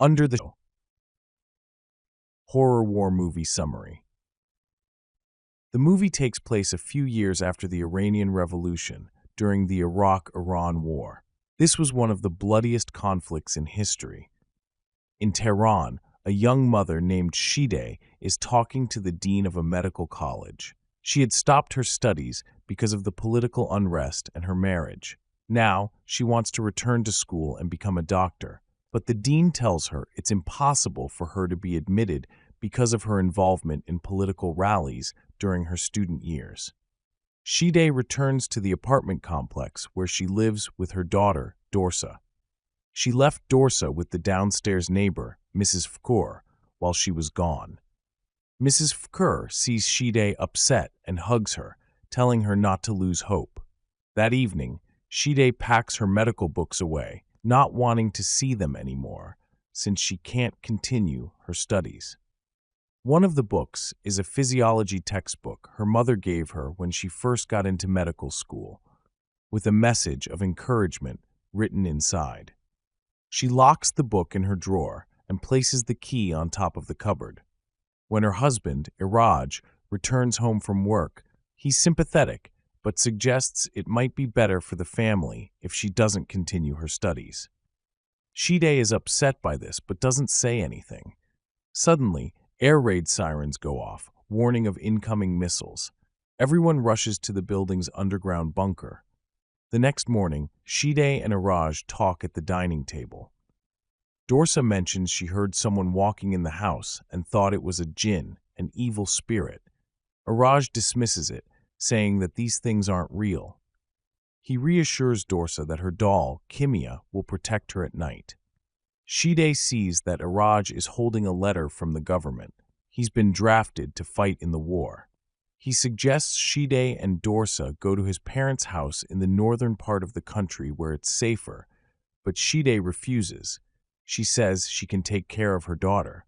Under the Horror War Movie Summary. The movie takes place a few years after the Iranian Revolution during the Iraq-Iran War. This was one of the bloodiest conflicts in history. In Tehran, a young mother named Shideh is talking to the dean of a medical college. She had stopped her studies because of the political unrest and her marriage. Now, she wants to return to school and become a doctor. But the dean tells her it's impossible for her to be admitted because of her involvement in political rallies during her student years. Shideh returns to the apartment complex where she lives with her daughter, Dorsa. She left Dorsa with the downstairs neighbor, Mrs. Fkur, while she was gone. Mrs. Fkur sees Shideh upset and hugs her, telling her not to lose hope. That evening, Shideh packs her medical books away, not wanting to see them anymore, since she can't continue her studies. One of the books is a physiology textbook her mother gave her when she first got into medical school, with a message of encouragement written inside. She locks the book in her drawer and places the key on top of the cupboard. When her husband, Iraj, returns home from work, he's sympathetic, but suggests it might be better for the family if she doesn't continue her studies. Shideh is upset by this but doesn't say anything. Suddenly, air raid sirens go off, warning of incoming missiles. Everyone rushes to the building's underground bunker. The next morning, Shideh and Iraj talk at the dining table. Dorsa mentions she heard someone walking in the house and thought it was a jinn, an evil spirit. Iraj dismisses it, saying that these things aren't real. He reassures Dorsa that her doll, Kimia, will protect her at night. Shideh sees that Iraj is holding a letter from the government. He's been drafted to fight in the war. He suggests Shideh and Dorsa go to his parents' house in the northern part of the country where it's safer, but Shideh refuses. She says she can take care of her daughter.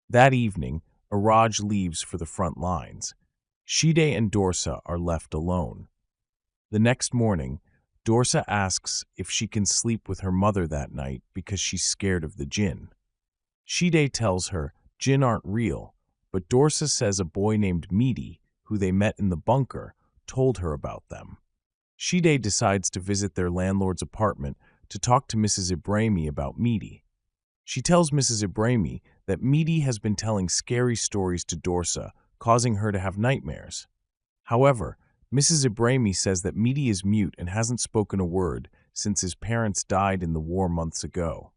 That evening, Iraj leaves for the front lines. Shideh and Dorsa are left alone. The next morning, Dorsa asks if she can sleep with her mother that night because she's scared of the jinn. Shideh tells her jinn aren't real, but Dorsa says a boy named Mehdi, who they met in the bunker, told her about them. Shideh decides to visit their landlord's apartment to talk to Mrs. Ibrahimi about Mehdi. She tells Mrs. Ibrahimi that Mehdi has been telling scary stories to Dorsa, causing her to have nightmares. However, Mrs. Ibrahimi says that Mehdi is mute and hasn't spoken a word since his parents died in the war months ago.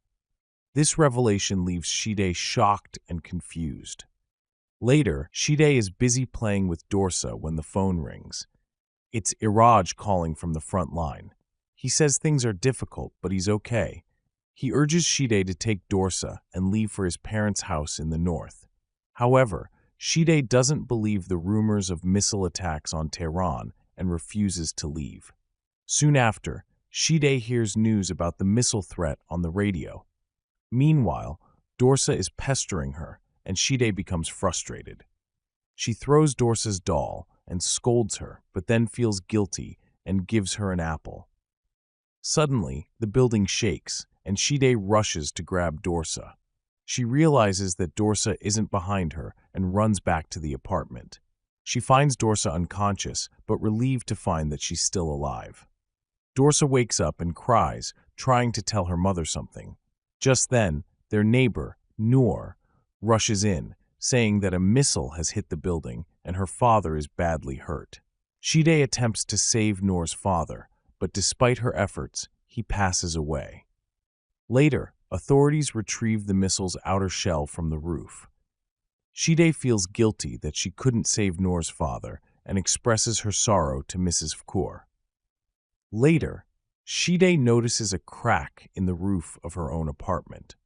This revelation leaves Shideh shocked and confused. Later, Shideh is busy playing with Dorsa when the phone rings. It's Iraj calling from the front line. He says things are difficult, but he's okay. He urges Shideh to take Dorsa and leave for his parents' house in the north. However, Shideh doesn't believe the rumors of missile attacks on Tehran and refuses to leave. Soon after, Shideh hears news about the missile threat on the radio. Meanwhile, Dorsa is pestering her, and Shideh becomes frustrated. She throws Dorsa's doll and scolds her, but then feels guilty and gives her an apple. Suddenly, the building shakes, and Shideh rushes to grab Dorsa. She realizes that Dorsa isn't behind her and runs back to the apartment. She finds Dorsa unconscious, but relieved to find that she's still alive. Dorsa wakes up and cries, trying to tell her mother something. Just then, their neighbor, Noor, rushes in, saying that a missile has hit the building and her father is badly hurt. Shideh attempts to save Noor's father, but despite her efforts, he passes away. Later, authorities retrieve the missile's outer shell from the roof. Shideh feels guilty that she couldn't save Noor's father and expresses her sorrow to Mrs. Fkur. Later, Shideh notices a crack in the roof of her own apartment.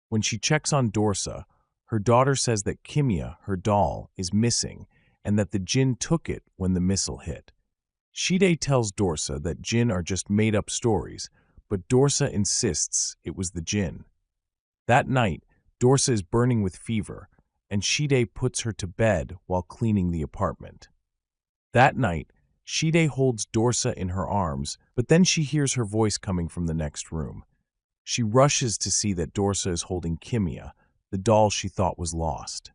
When she checks on Dorsa, her daughter says that Kimia, her doll, is missing and that the jinn took it when the missile hit. Shideh tells Dorsa that jinn are just made-up stories, but Dorsa insists it was the jinn. That night, Dorsa is burning with fever, and Shideh puts her to bed while cleaning the apartment. That night, Shideh holds Dorsa in her arms, but then she hears her voice coming from the next room. She rushes to see that Dorsa is holding Kimia, the doll she thought was lost.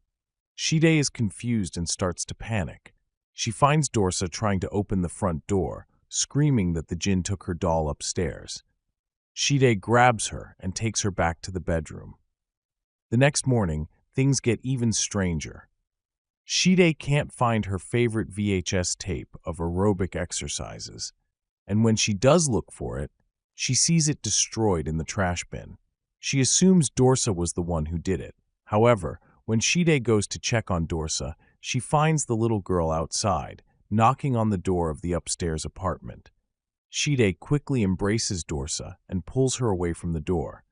Shide is confused and starts to panic. She finds Dorsa trying to open the front door, screaming that the jinn took her doll upstairs. Shide grabs her and takes her back to the bedroom. The next morning, things get even stranger. Shide can't find her favorite VHS tape of aerobic exercises, and when she does look for it, she sees it destroyed in the trash bin. She assumes Dorsa was the one who did it. However, when Shide goes to check on Dorsa, she finds the little girl outside, knocking on the door of the upstairs apartment. Shide quickly embraces Dorsa and pulls her away from the door.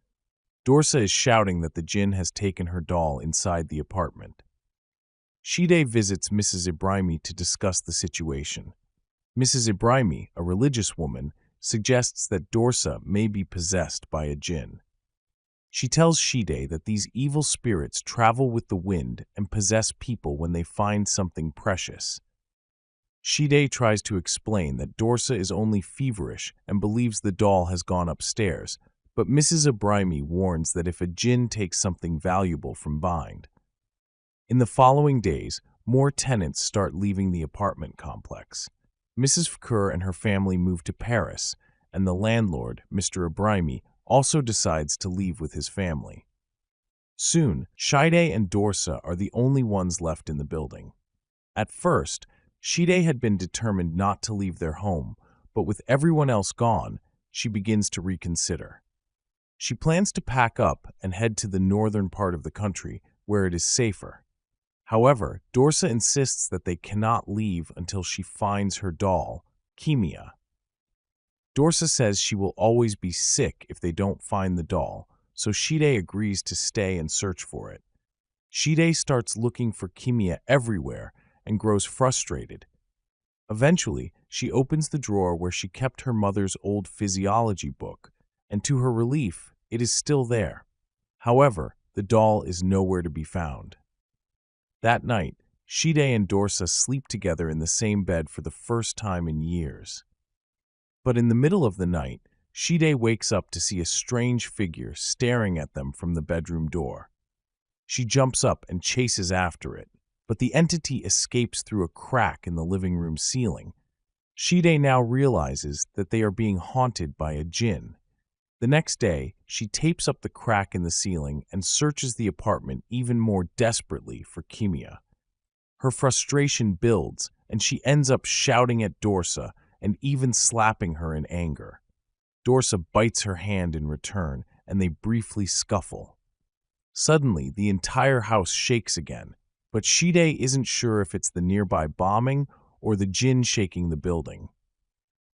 Dorsa is shouting that the jinn has taken her doll inside the apartment. Shide visits Mrs. Ibrahimi to discuss the situation. Mrs. Ibrahimi, a religious woman, suggests that Dorsa may be possessed by a jinn. She tells Shide that these evil spirits travel with the wind and possess people when they find something precious. Shide tries to explain that Dorsa is only feverish and believes the doll has gone upstairs, but Mrs. Ibrahimi warns that if a jinn takes something valuable from behind. In the following days, more tenants start leaving the apartment complex. Mrs. Fakur and her family move to Paris, and the landlord, Mr. Ibrahimi, also decides to leave with his family. Soon, Shide and Dorsa are the only ones left in the building. At first, Shide had been determined not to leave their home, but with everyone else gone, she begins to reconsider. She plans to pack up and head to the northern part of the country, where it is safer. However, Dorsa insists that they cannot leave until she finds her doll, Kimia. Dorsa says she will always be sick if they don't find the doll, so Shide agrees to stay and search for it. Shide starts looking for Kimia everywhere and grows frustrated. Eventually, she opens the drawer where she kept her mother's old physiology book, and to her relief, it is still there. However, the doll is nowhere to be found. That night, Shide and Dorsa sleep together in the same bed for the first time in years. But in the middle of the night, Shide wakes up to see a strange figure staring at them from the bedroom door. She jumps up and chases after it, but the entity escapes through a crack in the living room ceiling. Shide now realizes that they are being haunted by a jinn. The next day, she tapes up the crack in the ceiling and searches the apartment even more desperately for Kimia. Her frustration builds, and she ends up shouting at Dorsa and even slapping her in anger. Dorsa bites her hand in return, and they briefly scuffle. Suddenly, the entire house shakes again, but Shide isn't sure if it's the nearby bombing or the jinn shaking the building.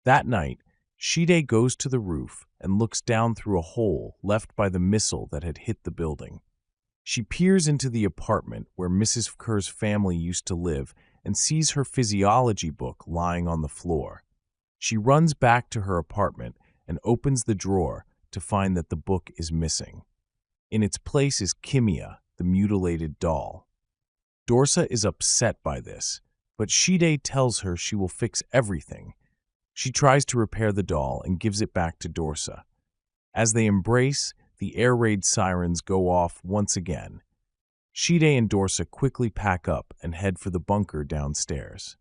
That night, Shide goes to the roof and looks down through a hole left by the missile that had hit the building. She peers into the apartment where Mrs. Fakur's family used to live and sees her physiology book lying on the floor. She runs back to her apartment and opens the drawer to find that the book is missing. In its place is Kimia, the mutilated doll. Dorsa is upset by this, but Shide tells her she will fix everything. She tries to repair the doll and gives it back to Dorsa. As they embrace, the air raid sirens go off once again. Shide and Dorsa quickly pack up and head for the bunker downstairs.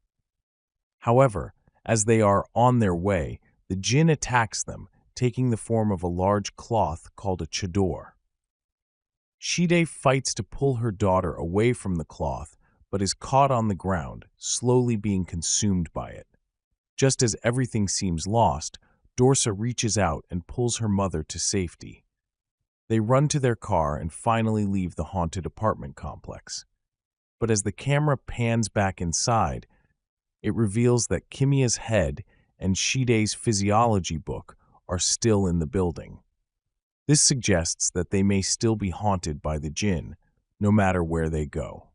However, as they are on their way, the jinn attacks them, taking the form of a large cloth called a chador. Shide fights to pull her daughter away from the cloth, but is caught on the ground, slowly being consumed by it. Just as everything seems lost, Dorsa reaches out and pulls her mother to safety. They run to their car and finally leave the haunted apartment complex. But as the camera pans back inside, it reveals that Kimia's head and Shide's physiology book are still in the building. This suggests that they may still be haunted by the jinn, no matter where they go.